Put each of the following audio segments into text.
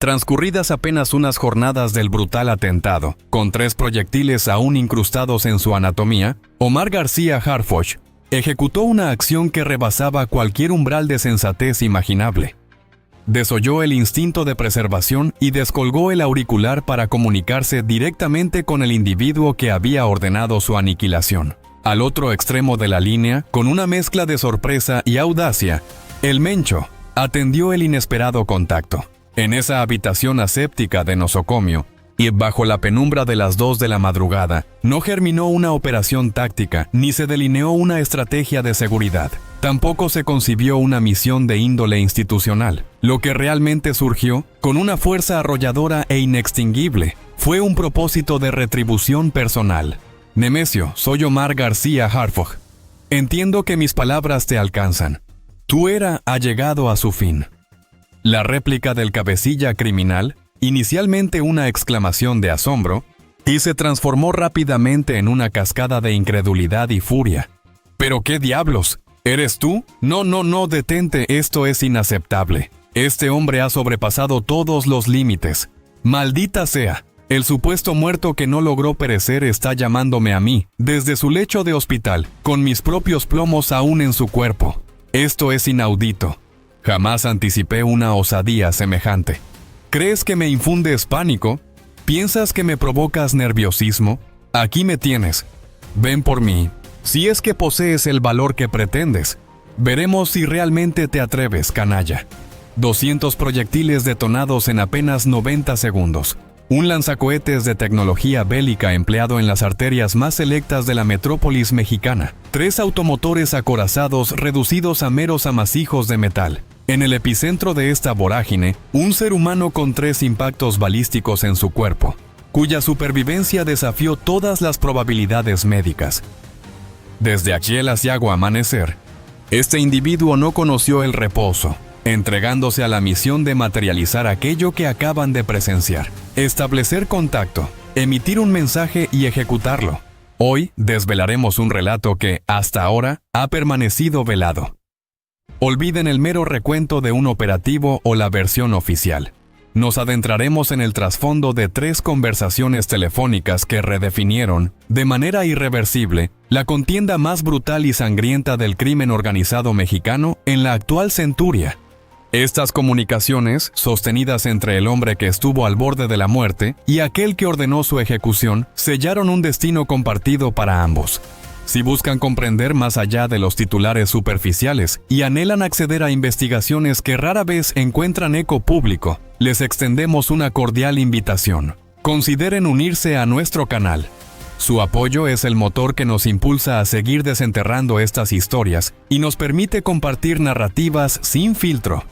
Transcurridas apenas unas jornadas del brutal atentado, con 3 proyectiles aún incrustados en su anatomía, Omar García Harfuch ejecutó una acción que rebasaba cualquier umbral de sensatez imaginable. Desoyó el instinto de preservación y descolgó el auricular para comunicarse directamente con el individuo que había ordenado su aniquilación. Al otro extremo de la línea, con una mezcla de sorpresa y audacia, el Mencho atendió el inesperado contacto. En esa habitación aséptica de nosocomio, y bajo la penumbra de las 2 de la madrugada, no germinó una operación táctica ni se delineó una estrategia de seguridad. Tampoco se concibió una misión de índole institucional. Lo que realmente surgió, con una fuerza arrolladora e inextinguible, fue un propósito de retribución personal. Nemesio, soy Omar García Harfuch. Entiendo que mis palabras te alcanzan. Tu era ha llegado a su fin. La réplica del cabecilla criminal, inicialmente una exclamación de asombro, y se transformó rápidamente en una cascada de incredulidad y furia. ¿Pero qué diablos? ¿Eres tú? No, detente, esto es inaceptable. Este hombre ha sobrepasado todos los límites. Maldita sea. El supuesto muerto que no logró perecer está llamándome a mí, desde su lecho de hospital, con mis propios plomos aún en su cuerpo. Esto es inaudito. Jamás anticipé una osadía semejante. ¿Crees que me infundes pánico? ¿Piensas que me provocas nerviosismo? Aquí me tienes. Ven por mí. Si es que posees el valor que pretendes, veremos si realmente te atreves, canalla. 200 proyectiles detonados en apenas 90 segundos. Un lanzacohetes de tecnología bélica empleado en las arterias más selectas de la metrópolis mexicana. 3 automotores acorazados reducidos a meros amasijos de metal. En el epicentro de esta vorágine, un ser humano con 3 impactos balísticos en su cuerpo, cuya supervivencia desafió todas las probabilidades médicas. Desde aquel aciago amanecer, este individuo no conoció el reposo, entregándose a la misión de materializar aquello que acaban de presenciar, establecer contacto, emitir un mensaje y ejecutarlo. Hoy desvelaremos un relato que, hasta ahora, ha permanecido velado. Olviden el mero recuento de un operativo o la versión oficial. Nos adentraremos en el trasfondo de 3 conversaciones telefónicas que redefinieron, de manera irreversible, la contienda más brutal y sangrienta del crimen organizado mexicano en la actual centuria. Estas comunicaciones, sostenidas entre el hombre que estuvo al borde de la muerte y aquel que ordenó su ejecución, sellaron un destino compartido para ambos. Si buscan comprender más allá de los titulares superficiales y anhelan acceder a investigaciones que rara vez encuentran eco público, les extendemos una cordial invitación. Consideren unirse a nuestro canal. Su apoyo es el motor que nos impulsa a seguir desenterrando estas historias y nos permite compartir narrativas sin filtro.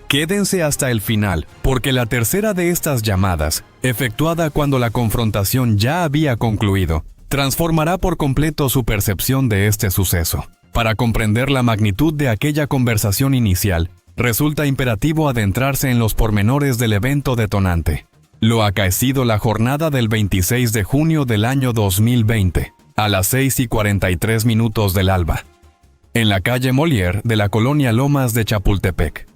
Quédense hasta el final, porque la tercera de estas llamadas, efectuada cuando la confrontación ya había concluido, transformará por completo su percepción de este suceso. Para comprender la magnitud de aquella conversación inicial, resulta imperativo adentrarse en los pormenores del evento detonante. Lo acaecido la jornada del 26 de junio del año 2020, a las 6:43 del alba, en la calle Molière de la colonia Lomas de Chapultepec.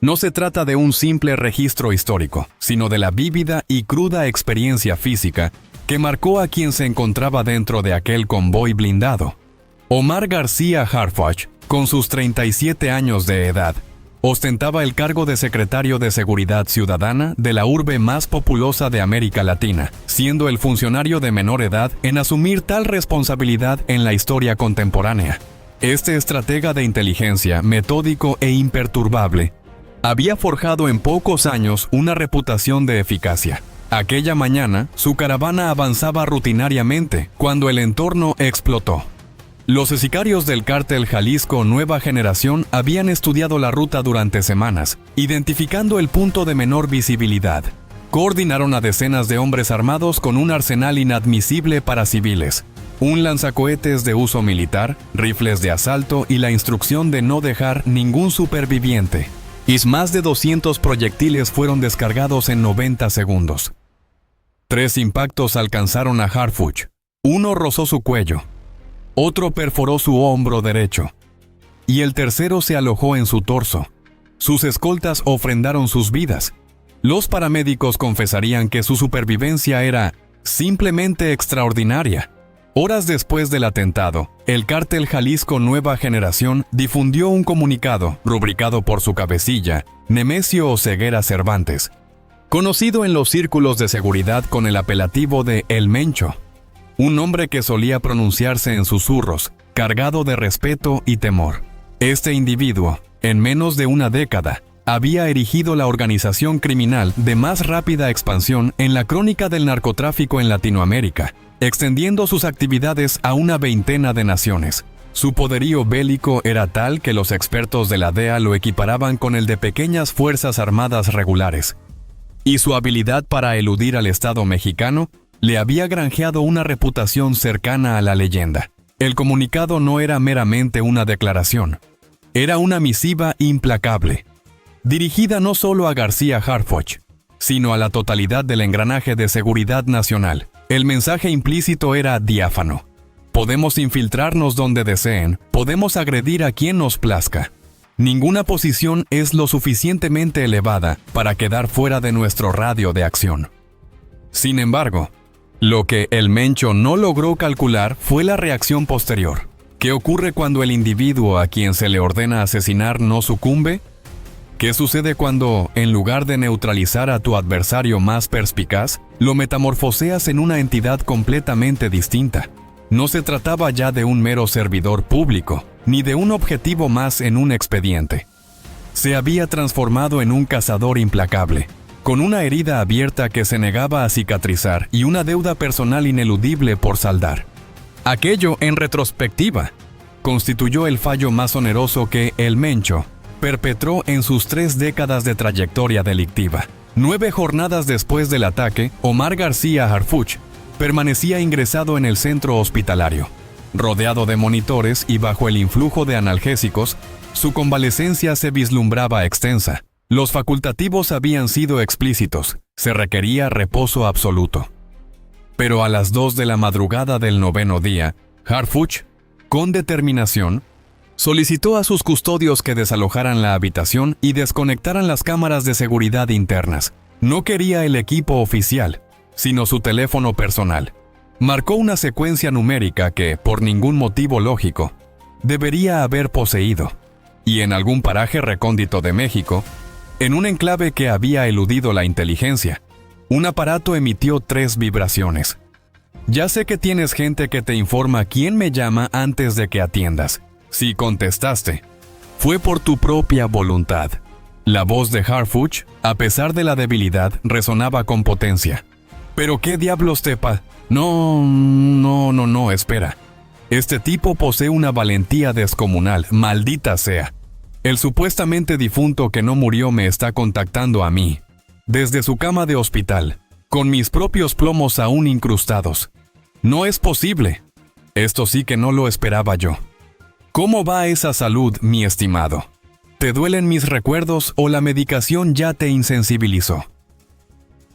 No se trata de un simple registro histórico, sino de la vívida y cruda experiencia física que marcó a quien se encontraba dentro de aquel convoy blindado. Omar García Harfuch, con sus 37 años de edad, ostentaba el cargo de secretario de Seguridad Ciudadana de la urbe más populosa de América Latina, siendo el funcionario de menor edad en asumir tal responsabilidad en la historia contemporánea. Este estratega de inteligencia, metódico e imperturbable, había forjado en pocos años una reputación de eficacia. Aquella mañana, su caravana avanzaba rutinariamente cuando el entorno explotó. Los sicarios del cártel Jalisco Nueva Generación habían estudiado la ruta durante semanas, identificando el punto de menor visibilidad. Coordinaron a decenas de hombres armados con un arsenal inadmisible para civiles, un lanzacohetes de uso militar, rifles de asalto y la instrucción de no dejar ningún superviviente. Y más de 200 proyectiles fueron descargados en 90 segundos. 3 impactos alcanzaron a Harfuch. Uno rozó su cuello, otro perforó su hombro derecho, y el tercero se alojó en su torso. Sus escoltas ofrendaron sus vidas, Los paramédicos confesarían que su supervivencia era simplemente extraordinaria. Horas después del atentado, el cártel Jalisco Nueva Generación difundió un comunicado rubricado por su cabecilla, Nemesio Oseguera Cervantes, conocido en los círculos de seguridad con el apelativo de El Mencho, un nombre que solía pronunciarse en susurros, cargado de respeto y temor. Este individuo, en menos de una década, había erigido la organización criminal de más rápida expansión en la crónica del narcotráfico en Latinoamérica, extendiendo sus actividades a una veintena de naciones. Su poderío bélico era tal que los expertos de la DEA lo equiparaban con el de pequeñas fuerzas armadas regulares. Y su habilidad para eludir al Estado mexicano le había granjeado una reputación cercana a la leyenda. El comunicado no era meramente una declaración, era una misiva implacable, dirigida no solo a García Harfuch, sino a la totalidad del engranaje de seguridad nacional. El mensaje implícito era diáfano. Podemos infiltrarnos donde deseen, podemos agredir a quien nos plazca. Ninguna posición es lo suficientemente elevada para quedar fuera de nuestro radio de acción. Sin embargo, lo que el Mencho no logró calcular fue la reacción posterior. ¿Qué ocurre cuando el individuo a quien se le ordena asesinar no sucumbe? ¿Qué sucede cuando, en lugar de neutralizar a tu adversario más perspicaz, lo metamorfoseas en una entidad completamente distinta? No se trataba ya de un mero servidor público, ni de un objetivo más en un expediente. Se había transformado en un cazador implacable, con una herida abierta que se negaba a cicatrizar y una deuda personal ineludible por saldar. Aquello, en retrospectiva, constituyó el fallo más oneroso que el Mencho perpetró en sus 3 décadas de trayectoria delictiva. 9 jornadas después del ataque, Omar García Harfuch permanecía ingresado en el centro hospitalario. Rodeado de monitores y bajo el influjo de analgésicos, su convalecencia se vislumbraba extensa. Los facultativos habían sido explícitos, se requería reposo absoluto. Pero a las 2 de la madrugada del 9º día, Harfuch, con determinación, solicitó a sus custodios que desalojaran la habitación y desconectaran las cámaras de seguridad internas. No quería el equipo oficial, sino su teléfono personal. Marcó una secuencia numérica que, por ningún motivo lógico, debería haber poseído. Y en algún paraje recóndito de México, en un enclave que había eludido la inteligencia, un aparato emitió 3 vibraciones. Ya sé que tienes gente que te informa quién me llama antes de que atiendas. Si contestaste, fue por tu propia voluntad. La voz de Harfuch, a pesar de la debilidad, resonaba con potencia. ¿Pero qué diablos No, espera. Este tipo posee una valentía descomunal, maldita sea. El supuestamente difunto que no murió me está contactando a mí, desde su cama de hospital, con mis propios plomos aún incrustados. No es posible. Esto sí que no lo esperaba yo. ¿Cómo va esa salud, mi estimado? ¿Te duelen mis recuerdos o la medicación ya te insensibilizó?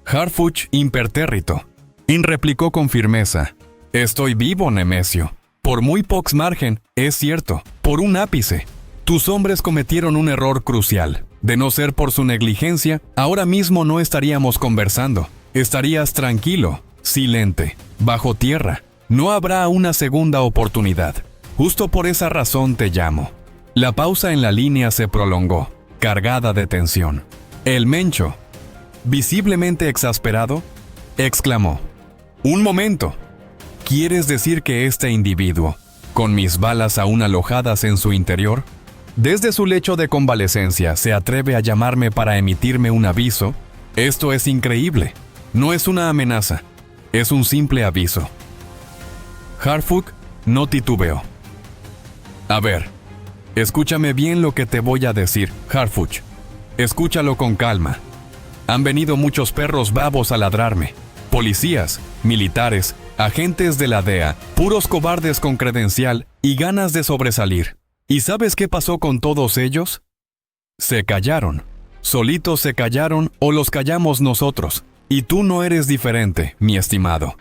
Harfuch, impertérrito, replicó con firmeza. Estoy vivo, Nemesio. Por muy pox margen, es cierto, por un ápice. Tus hombres cometieron un error crucial. De no ser por su negligencia, ahora mismo no estaríamos conversando. Estarías tranquilo, silente, bajo tierra. No habrá una segunda oportunidad. Justo por esa razón te llamo. La pausa en la línea se prolongó, cargada de tensión. El Mencho, visiblemente exasperado, exclamó: «Un momento. ¿Quieres decir que este individuo, con mis balas aún alojadas en su interior, desde su lecho de convalecencia se atreve a llamarme para emitirme un aviso? Esto es increíble. No es una amenaza, es un simple aviso». Harfuch no titubeó. A ver, escúchame bien lo que te voy a decir, Harfuch. Escúchalo con calma. Han venido muchos perros babos a ladrarme. Policías, militares, agentes de la DEA, puros cobardes con credencial y ganas de sobresalir. ¿Y sabes qué pasó con todos ellos? Se callaron. Solitos se callaron o los callamos nosotros. Y tú no eres diferente, mi estimado.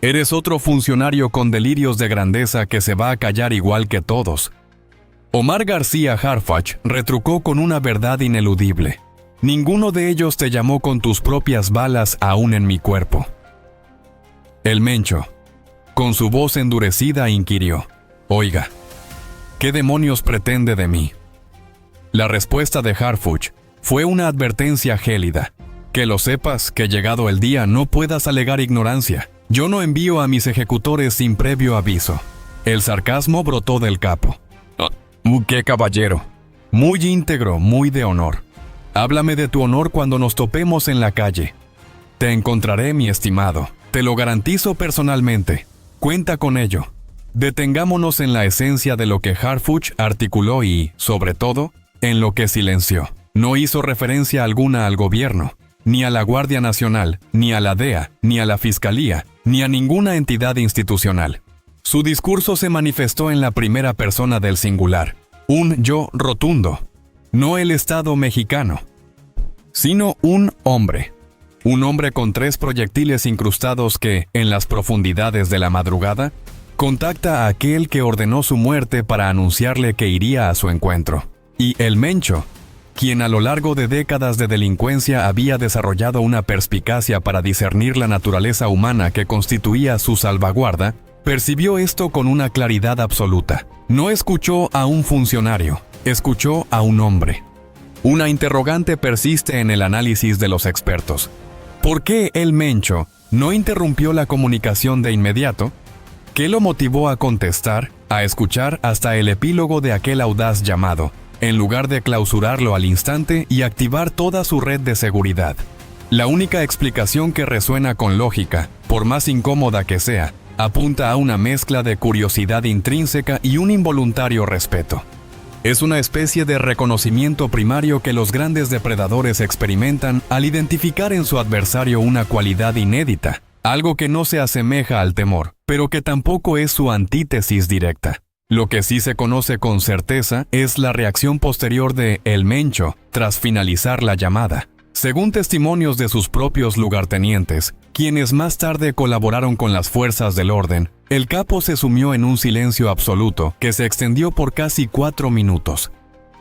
Eres otro funcionario con delirios de grandeza que se va a callar igual que todos. Omar García Harfuch retrucó con una verdad ineludible. Ninguno de ellos te llamó con tus propias balas aún en mi cuerpo. El Mencho, con su voz endurecida, inquirió: Oiga, ¿qué demonios pretende de mí? La respuesta de Harfuch fue una advertencia gélida. Que lo sepas, que llegado el día no puedas alegar ignorancia. Yo no envío a mis ejecutores sin previo aviso. El sarcasmo brotó del capo. ¡Qué caballero! Muy íntegro, muy de honor. Háblame de tu honor cuando nos topemos en la calle. Te encontraré, mi estimado. Te lo garantizo personalmente. Cuenta con ello. Detengámonos en la esencia de lo que Harfuch articuló y, sobre todo, en lo que silenció. No hizo referencia alguna al gobierno, ni a la Guardia Nacional, ni a la DEA, ni a la Fiscalía, ni a ninguna entidad institucional. Su discurso se manifestó en la primera persona del singular, un yo rotundo, no el Estado mexicano, sino un hombre con 3 proyectiles incrustados que, en las profundidades de la madrugada, contacta a aquel que ordenó su muerte para anunciarle que iría a su encuentro. Y el Mencho, quien a lo largo de décadas de delincuencia había desarrollado una perspicacia para discernir la naturaleza humana que constituía su salvaguarda, percibió esto con una claridad absoluta. No escuchó a un funcionario, escuchó a un hombre. Una interrogante persiste en el análisis de los expertos. ¿Por qué el Mencho no interrumpió la comunicación de inmediato? ¿Qué lo motivó a contestar, a escuchar hasta el epílogo de aquel audaz llamado, en lugar de clausurarlo al instante y activar toda su red de seguridad? La única explicación que resuena con lógica, por más incómoda que sea, apunta a una mezcla de curiosidad intrínseca y un involuntario respeto. Es una especie de reconocimiento primario que los grandes depredadores experimentan al identificar en su adversario una cualidad inédita, algo que no se asemeja al temor, pero que tampoco es su antítesis directa. Lo que sí se conoce con certeza es la reacción posterior de El Mencho tras finalizar la llamada. Según testimonios de sus propios lugartenientes, quienes más tarde colaboraron con las fuerzas del orden, el capo se sumió en un silencio absoluto que se extendió por casi 4 minutos.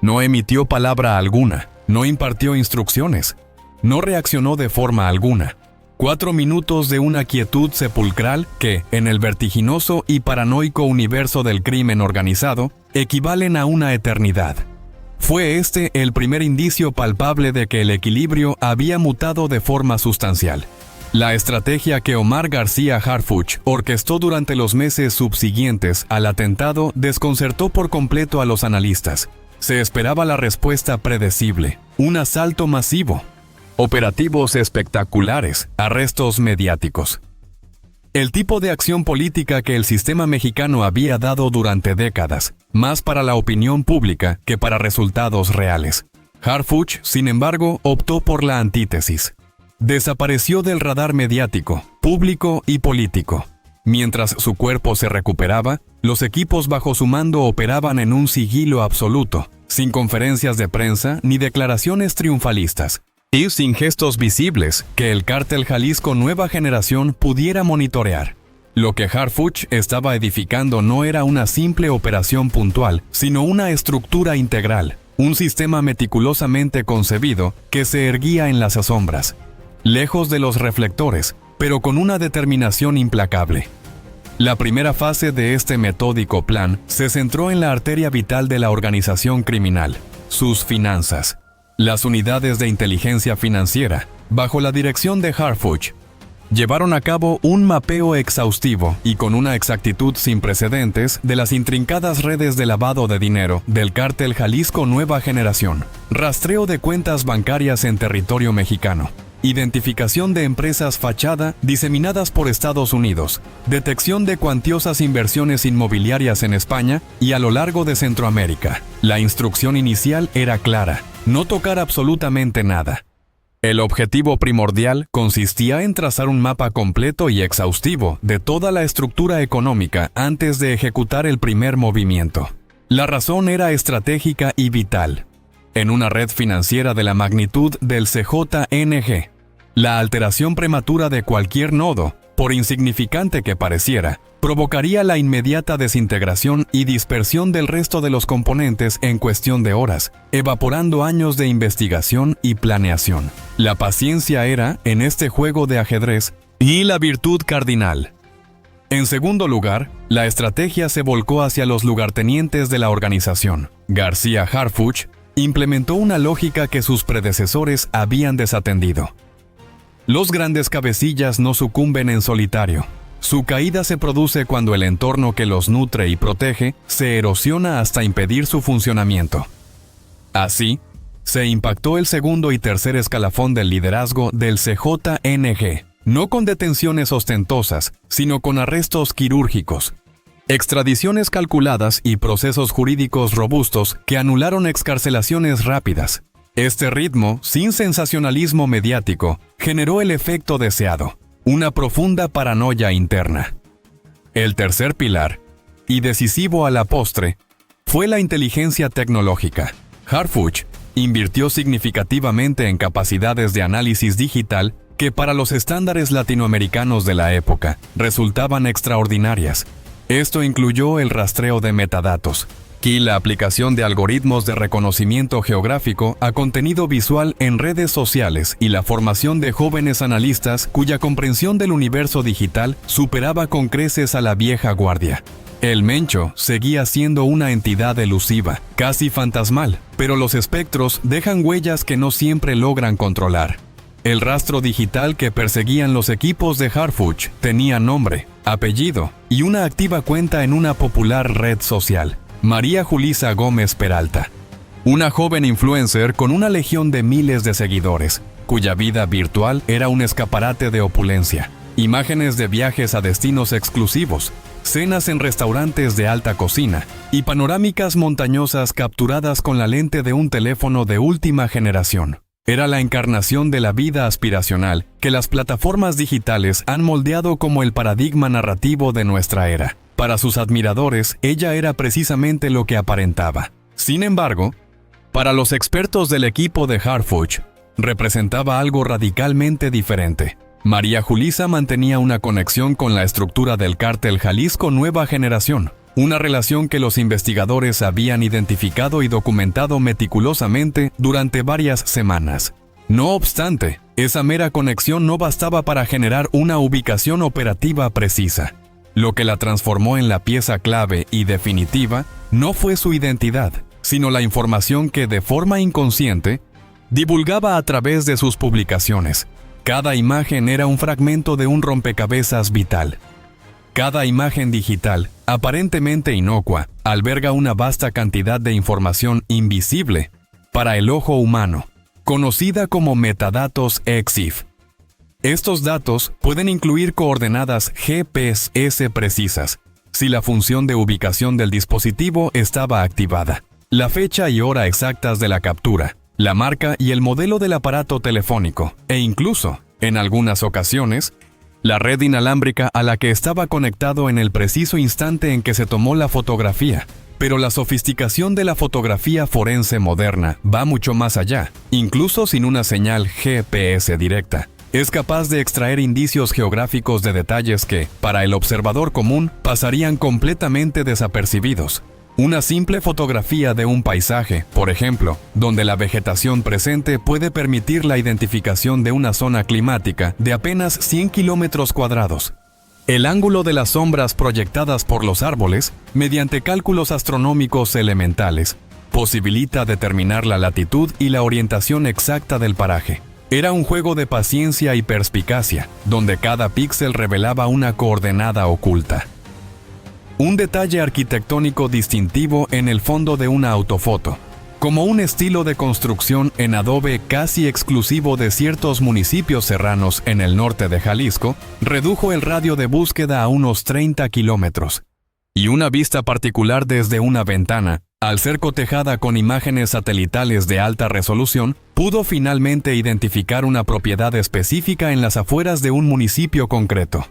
No emitió palabra alguna, no impartió instrucciones, no reaccionó de forma alguna. 4 minutos de una quietud sepulcral que, en el vertiginoso y paranoico universo del crimen organizado, equivalen a una eternidad. Fue este el primer indicio palpable de que el equilibrio había mutado de forma sustancial. La estrategia que Omar García Harfuch orquestó durante los meses subsiguientes al atentado desconcertó por completo a los analistas. Se esperaba la respuesta predecible, un asalto masivo, operativos espectaculares, arrestos mediáticos. El tipo de acción política que el sistema mexicano había dado durante décadas, más para la opinión pública que para resultados reales. Harfuch, sin embargo, optó por la antítesis. Desapareció del radar mediático, público y político. Mientras su cuerpo se recuperaba, los equipos bajo su mando operaban en un sigilo absoluto, sin conferencias de prensa ni declaraciones triunfalistas, y sin gestos visibles que el cártel Jalisco Nueva Generación pudiera monitorear. Lo que Harfuch estaba edificando no era una simple operación puntual, sino una estructura integral, un sistema meticulosamente concebido que se erguía en las sombras, lejos de los reflectores, pero con una determinación implacable. La primera fase de este metódico plan se centró en la arteria vital de la organización criminal, sus finanzas. Las unidades de inteligencia financiera, bajo la dirección de Harfuch, llevaron a cabo un mapeo exhaustivo y con una exactitud sin precedentes de las intrincadas redes de lavado de dinero del cártel Jalisco Nueva Generación, rastreo de cuentas bancarias en territorio mexicano, identificación de empresas fachada diseminadas por Estados Unidos, detección de cuantiosas inversiones inmobiliarias en España y a lo largo de Centroamérica. La instrucción inicial era clara: no tocar absolutamente nada. El objetivo primordial consistía en trazar un mapa completo y exhaustivo de toda la estructura económica antes de ejecutar el primer movimiento. La razón era estratégica y vital. En una red financiera de la magnitud del CJNG, la alteración prematura de cualquier nodo por insignificante que pareciera, provocaría la inmediata desintegración y dispersión del resto de los componentes en cuestión de horas, evaporando años de investigación y planeación. La paciencia era, en este juego de ajedrez, y la virtud cardinal. En segundo lugar, la estrategia se volcó hacia los lugartenientes de la organización. García Harfuch implementó una lógica que sus predecesores habían desatendido. Los grandes cabecillas no sucumben en solitario. Su caída se produce cuando el entorno que los nutre y protege se erosiona hasta impedir su funcionamiento. Así, se impactó el segundo y tercer escalafón del liderazgo del CJNG, no con detenciones ostentosas, sino con arrestos quirúrgicos, extradiciones calculadas y procesos jurídicos robustos que anularon excarcelaciones rápidas. Este ritmo, sin sensacionalismo mediático, generó el efecto deseado, una profunda paranoia interna. El tercer pilar, y decisivo a la postre, fue la inteligencia tecnológica. Harfuch invirtió significativamente en capacidades de análisis digital que para los estándares latinoamericanos de la época resultaban extraordinarias. Esto incluyó el rastreo de metadatos y la aplicación de algoritmos de reconocimiento geográfico a contenido visual en redes sociales y la formación de jóvenes analistas cuya comprensión del universo digital superaba con creces a la vieja guardia. El Mencho seguía siendo una entidad elusiva, casi fantasmal, pero los espectros dejan huellas que no siempre logran controlar. El rastro digital que perseguían los equipos de Harfuch tenía nombre, apellido y una activa cuenta en una popular red social. María Julisa Gómez Peralta, una joven influencer con una legión de miles de seguidores, cuya vida virtual era un escaparate de opulencia. Imágenes de viajes a destinos exclusivos, cenas en restaurantes de alta cocina y panorámicas montañosas capturadas con la lente de un teléfono de última generación. Era la encarnación de la vida aspiracional que las plataformas digitales han moldeado como el paradigma narrativo de nuestra era. Para sus admiradores, ella era precisamente lo que aparentaba. Sin embargo, para los expertos del equipo de Harfuch, representaba algo radicalmente diferente. María Julisa mantenía una conexión con la estructura del cártel Jalisco Nueva Generación, una relación que los investigadores habían identificado y documentado meticulosamente durante varias semanas. No obstante, esa mera conexión no bastaba para generar una ubicación operativa precisa. Lo que la transformó en la pieza clave y definitiva no fue su identidad, sino la información que de forma inconsciente divulgaba a través de sus publicaciones. Cada imagen era un fragmento de un rompecabezas vital. Cada imagen digital, aparentemente inocua, alberga una vasta cantidad de información invisible para el ojo humano, conocida como metadatos EXIF. Estos datos pueden incluir coordenadas GPS precisas, si la función de ubicación del dispositivo estaba activada, la fecha y hora exactas de la captura, la marca y el modelo del aparato telefónico, e incluso, en algunas ocasiones, la red inalámbrica a la que estaba conectado en el preciso instante en que se tomó la fotografía. Pero la sofisticación de la fotografía forense moderna va mucho más allá, incluso sin una señal GPS directa. Es capaz de extraer indicios geográficos de detalles que, para el observador común, pasarían completamente desapercibidos. Una simple fotografía de un paisaje, por ejemplo, donde la vegetación presente puede permitir la identificación de una zona climática de apenas 100 kilómetros cuadrados. El ángulo de las sombras proyectadas por los árboles, mediante cálculos astronómicos elementales, posibilita determinar la latitud y la orientación exacta del paraje. Era un juego de paciencia y perspicacia, donde cada píxel revelaba una coordenada oculta. Un detalle arquitectónico distintivo en el fondo de una autofoto, como un estilo de construcción en adobe casi exclusivo de ciertos municipios serranos en el norte de Jalisco, redujo el radio de búsqueda a unos 30 kilómetros. Y una vista particular desde una ventana, al ser cotejada con imágenes satelitales de alta resolución, pudo finalmente identificar una propiedad específica en las afueras de un municipio concreto.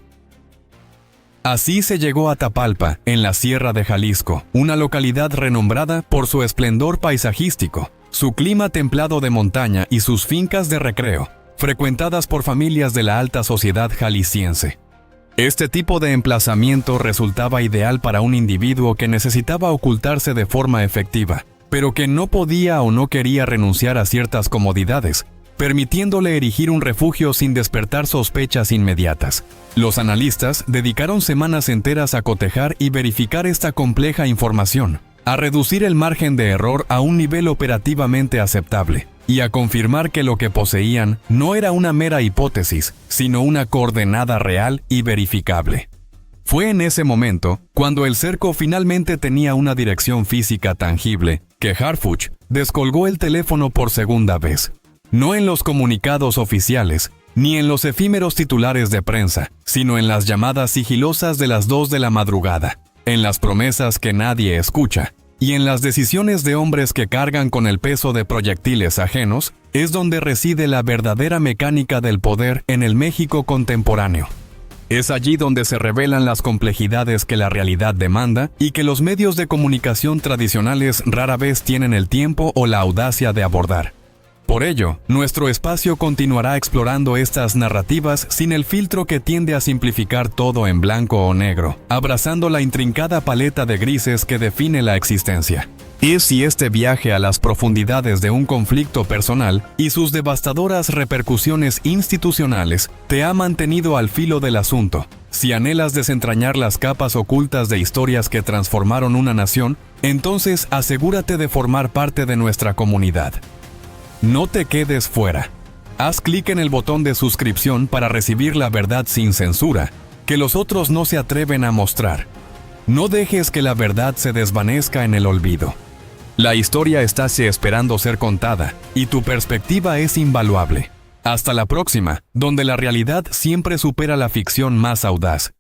Así se llegó a Tapalpa, en la Sierra de Jalisco, una localidad renombrada por su esplendor paisajístico, su clima templado de montaña y sus fincas de recreo, frecuentadas por familias de la alta sociedad jalisciense. Este tipo de emplazamiento resultaba ideal para un individuo que necesitaba ocultarse de forma efectiva, pero que no podía o no quería renunciar a ciertas comodidades, permitiéndole erigir un refugio sin despertar sospechas inmediatas. Los analistas dedicaron semanas enteras a cotejar y verificar esta compleja información, a reducir el margen de error a un nivel operativamente aceptable, y a confirmar que lo que poseían no era una mera hipótesis, sino una coordenada real y verificable. Fue en ese momento, cuando el cerco finalmente tenía una dirección física tangible, que Harfuch descolgó el teléfono por segunda vez. No en los comunicados oficiales, ni en los efímeros titulares de prensa, sino en las llamadas sigilosas de las 2 de la madrugada, en las promesas que nadie escucha, y en las decisiones de hombres que cargan con el peso de proyectiles ajenos, es donde reside la verdadera mecánica del poder en el México contemporáneo. Es allí donde se revelan las complejidades que la realidad demanda y que los medios de comunicación tradicionales rara vez tienen el tiempo o la audacia de abordar. Por ello, nuestro espacio continuará explorando estas narrativas sin el filtro que tiende a simplificar todo en blanco o negro, abrazando la intrincada paleta de grises que define la existencia. Es si este viaje a las profundidades de un conflicto personal y sus devastadoras repercusiones institucionales te ha mantenido al filo del asunto. Si anhelas desentrañar las capas ocultas de historias que transformaron una nación, entonces asegúrate de formar parte de nuestra comunidad. No te quedes fuera. Haz clic en el botón de suscripción para recibir la verdad sin censura, que los otros no se atreven a mostrar. No dejes que la verdad se desvanezca en el olvido. La historia está esperando ser contada, y tu perspectiva es invaluable. Hasta la próxima, donde la realidad siempre supera la ficción más audaz.